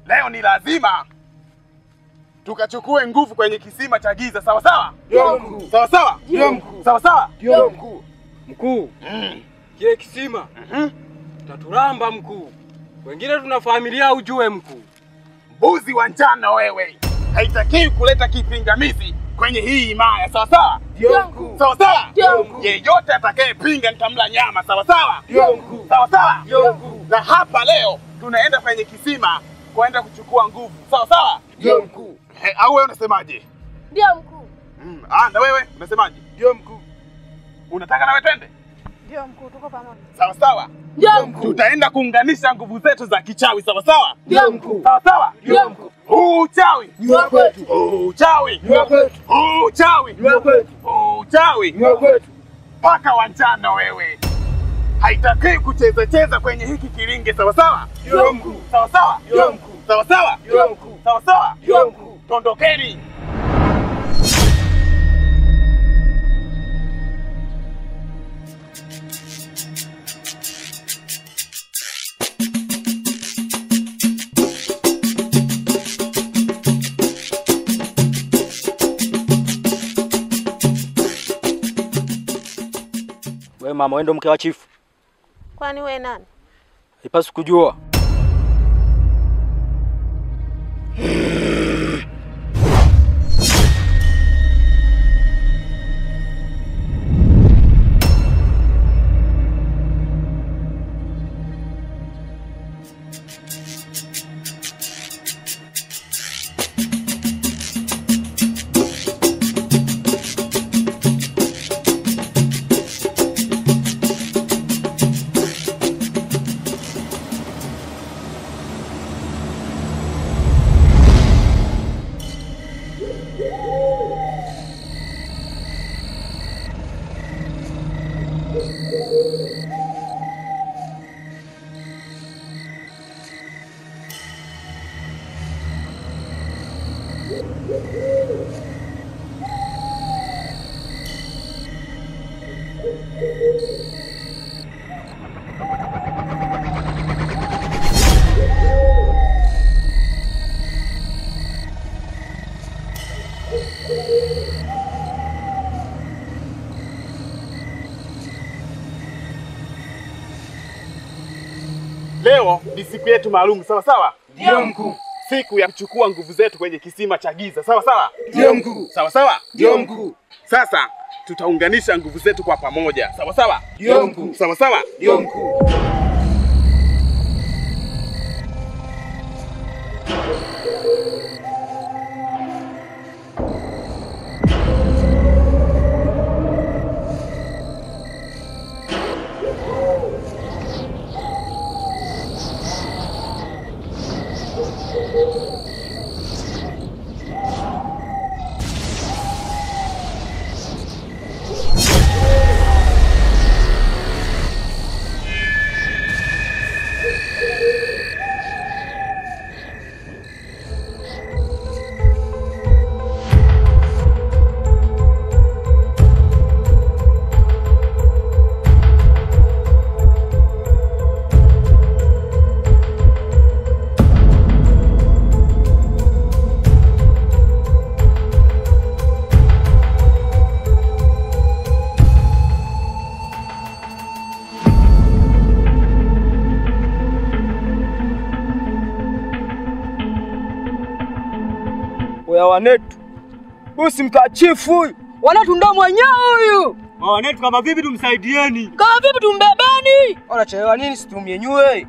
leo ni lazima tukachukue nguvu kwenye kisima cha giza, sawa sawa? Ndio mkuu. Sawa sawa? Ndio mkuu. Sawa sawa? Ndio mkuu. Mkuu. Kile kisima. Taturamba mkuu. Wengine tuna familia ujue mkuu. Mbuzi wa njano wewe. Haitakiwi kuleta kipingamizi kwenye hii himaya, sawa sawa? Ndio mkuu. Sawa sawa? Ndio mkuu. Yeyote atakayepinga nitamla nyama, sawa sawa? Ndio mkuu. Sawa sawa? Ndio mkuu. Na hapa leo tunaenda kwenye kisima kwenda kuchukua nguvu, sawa sawa? Ndio mkuu. Au wewe unasemaje? Ndio mkuu. Na wewe unasemaje? Ndio mkuu. Unataka nawe twende? Ndio mkuu, tuko pamoja. Sawa sawa? Ndio mkuu. Tutaenda kuunganisha nguvu zetu za kichawi, sawa sawa? Ndio mkuu. Sawa sawa? Ndio mkuu. Uchawi Ni wa kwetu. uchawi Ni wa kwetu. uchawi Ni wa kwetu. uchawi Ni wa kwetu. paka wa njano wewe. Haitakiwi kucheza kwenye hiki kilinge, sawa sawa? Ndio mkuu. Sawa sawa? Ndio mkuu. Sawa sawa? Ndio mkuu. Sawa sawa? Ndio mkuu. Tondokeni. Wewe mama, wewe ndo mke wa chifu. Kwani wewe nani? Haipaswi kujua. Leo ni siku yetu maalum, sawa sawa? Ndio mkuu. Siku ya kuchukua nguvu zetu kwenye kisima cha giza, sawa sawa? Ndio mkuu. Sawa sawa? Ndio mkuu. Sasa tutaunganisha nguvu zetu kwa pamoja, sawa sawa? Ndio mkuu. Sawa sawa? Ndio mkuu. Oya wanetu. Bosi mkachifu huyu. Wanetu ndo mwenyewe huyu. Wanetu kama vipi tumsaidieni? Kama vipi tumbebeni? Wanachelewa nini situmienyue?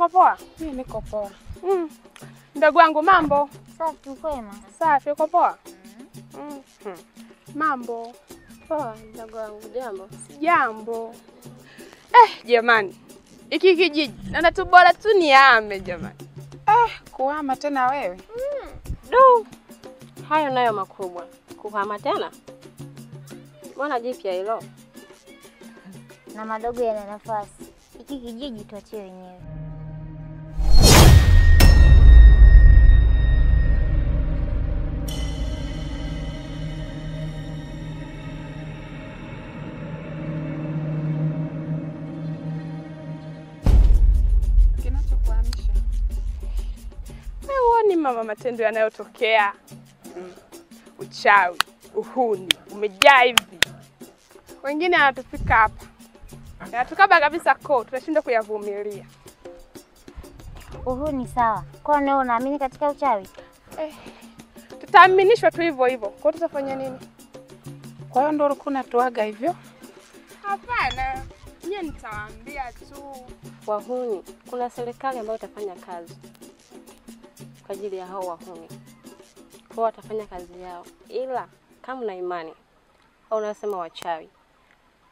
uko poa? Mimi niko poa. Ndugu wangu mambo? Safi kwema. Safi, uko poa? Mambo? Poa, ndugu wangu, jambo? Jambo. Jamani. Iki kijiji naona tu bora tu niame jamani. Kuhama tena wewe? Du. Hayo nayo makubwa. Kuhama tena? Mbona jipya hilo? Na madogo yana nafasi. Hiki kijiji tuachie wenyewe. Kinachokuhamisha? Huoni mama matendo yanayotokea? Uchawi, uhuni, umejaa hivi. Wengine wanatufika hapa. Yanatukaba kabisa tunashindwa kuyavumilia. Uhuni sawa. Kwa nini unaamini katika uchawi? Tutaaminishwa tu hivyo hivyo. Kwa tutafanya nini? Kwa hiyo ndio ulikuwa unatuaga hivyo? Hapana. Nyie nitawaambia tu. Wahuni, kuna serikali ambayo itafanya kazi kwa ajili ya hao wahuni. Kwa watafanya kazi yao. Ila kama una imani au unasema wachawi.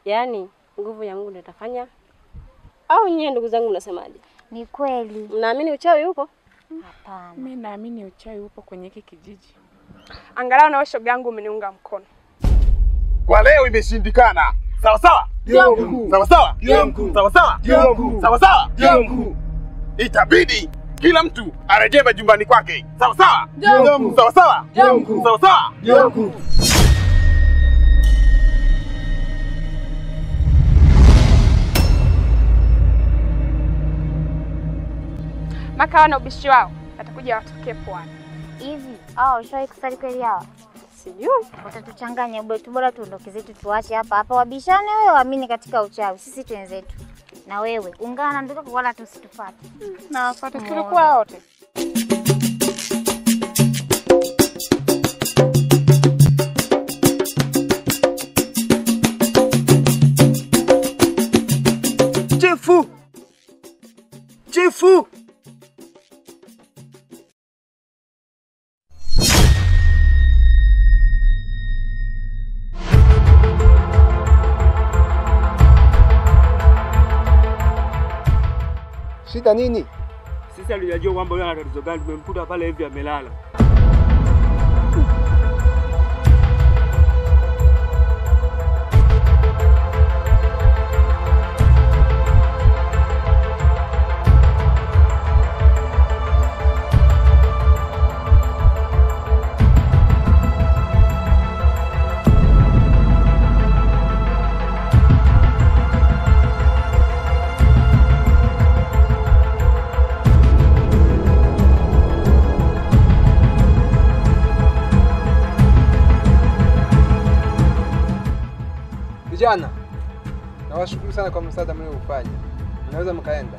Yaani nguvu ya Mungu ndio itafanya. Au nyie ndugu zangu mnasemaje? Ni kweli. Mnaamini uchawi huko? Hapana. Mimi naamini uchawi upo kwenye hiki kijiji. Angalau na shoga yangu umeniunga mkono. Kwa leo imeshindikana. Sawa sawa? Ndio mkuu. Sawa sawa? Ndio mkuu. Sawa sawa? Ndio mkuu. Sawa sawa? Ndio mkuu. Itabidi kila mtu arejee majumbani kwake. Sawa sawa? Ndio mkuu. Sawa sawa? Ndio mkuu. Sawa sawa? Ndio mkuu. Maka wana ubishi wao. Atakuja watokee pwani. Hivi, ushawahi kusali kweli hawa? Sijui. Watatuchanganya bora tuondoke zetu tuache hapa. Wabishane wewe waamini katika uchawi. Sisi twenzetu. Na wewe ungana na ndugu wala tusitufuate. Na wafuate tulikuwa wote. Chifu! Chifu! Shida nini? Sisi alijua kwamba yeye ana tatizo gani, tumemkuta pale hivi amelala. Vijana, nawashukuru sana kwa msaada mliofanya. Mnaweza mkaenda.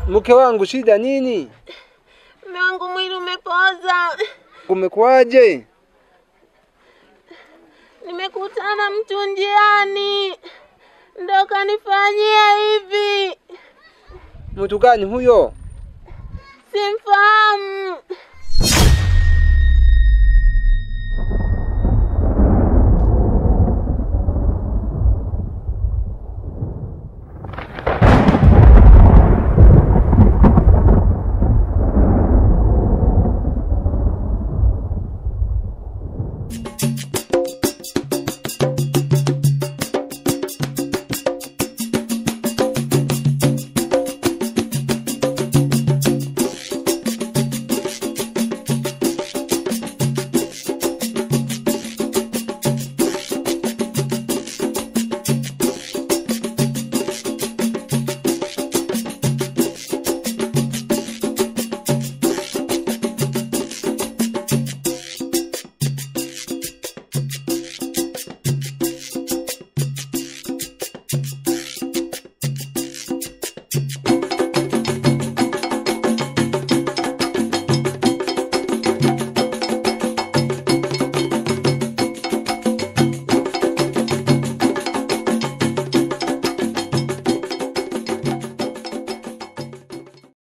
Mke wangu, shida nini? Mume wangu mwili umepoza. Umekuaje? Nimekutana mtu njiani. Ndio kanifanyia hivi. Mtu gani huyo? Simfahamu.